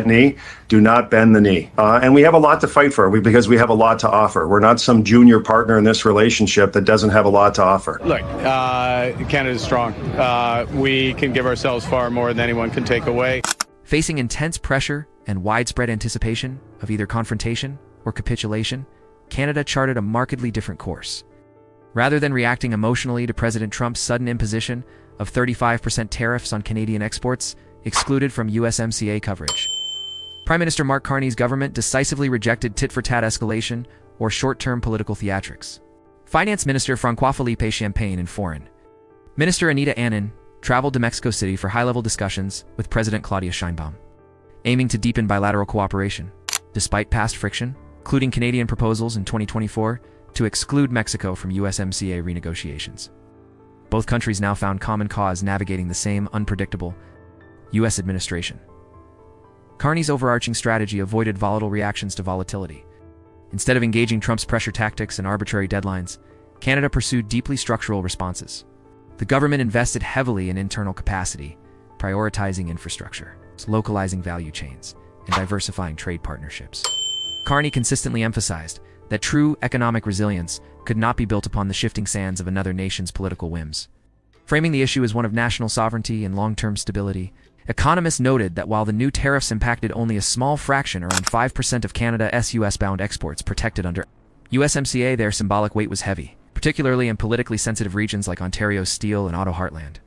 knee, do not bend the knee. And we have a lot to fight for because we have a lot to offer. We're not some junior partner in this relationship that doesn't have a lot to offer. Look, Canada's strong. We can give ourselves far more than anyone can take away. Facing intense pressure and widespread anticipation of either confrontation or capitulation, Canada charted a markedly different course. Rather than reacting emotionally to President Trump's sudden imposition of 35% tariffs on Canadian exports excluded from USMCA coverage, Prime Minister Mark Carney's government decisively rejected tit-for-tat escalation or short-term political theatrics. Finance Minister François-Philippe Champagne and Foreign Minister Anita Anand traveled to Mexico City for high-level discussions with President Claudia Sheinbaum, aiming to deepen bilateral cooperation, despite past friction, including Canadian proposals in 2024 to exclude Mexico from USMCA renegotiations. Both countries now found common cause navigating the same unpredictable U.S. administration. Carney's overarching strategy avoided volatile reactions to volatility. Instead of engaging Trump's pressure tactics and arbitrary deadlines, Canada pursued deeply structural responses. The government invested heavily in internal capacity, prioritizing infrastructure, localizing value chains, and diversifying trade partnerships. Carney consistently emphasized that true economic resilience could not be built upon the shifting sands of another nation's political whims. Framing the issue as one of national sovereignty and long-term stability, economists noted that while the new tariffs impacted only a small fraction, around 5% of Canada's US-bound exports protected under USMCA, their symbolic weight was heavy, particularly in politically sensitive regions like Ontario's steel and auto heartland.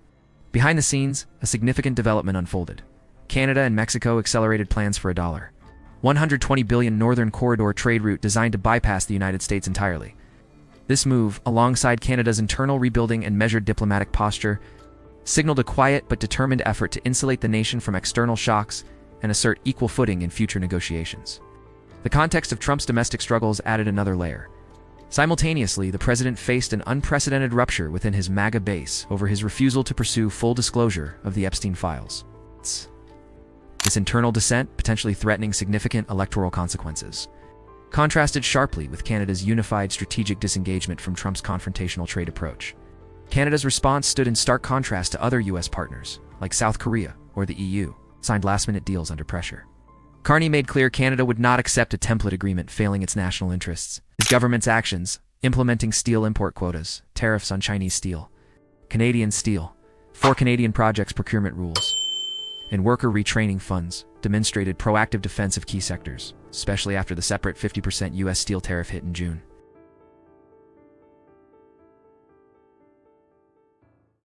Behind the scenes, a significant development unfolded. Canada and Mexico accelerated plans for a $120 billion northern corridor trade route designed to bypass the United States entirely. This move, alongside Canada's internal rebuilding and measured diplomatic posture, signaled a quiet but determined effort to insulate the nation from external shocks and assert equal footing in future negotiations. The context of Trump's domestic struggles added another layer. Simultaneously, the president faced an unprecedented rupture within his MAGA base over his refusal to pursue full disclosure of the Epstein files. This internal dissent, potentially threatening significant electoral consequences, contrasted sharply with Canada's unified strategic disengagement from Trump's confrontational trade approach. Canada's response stood in stark contrast to other U.S. partners, like South Korea or the EU, signed last-minute deals under pressure. Carney made clear Canada would not accept a template agreement failing its national interests. His government's actions, implementing steel import quotas, tariffs on Chinese steel, Canadian steel, 4 Canadian projects procurement rules, and worker retraining funds, demonstrated proactive defense of key sectors, especially after the separate 50% U.S. steel tariff hit in June.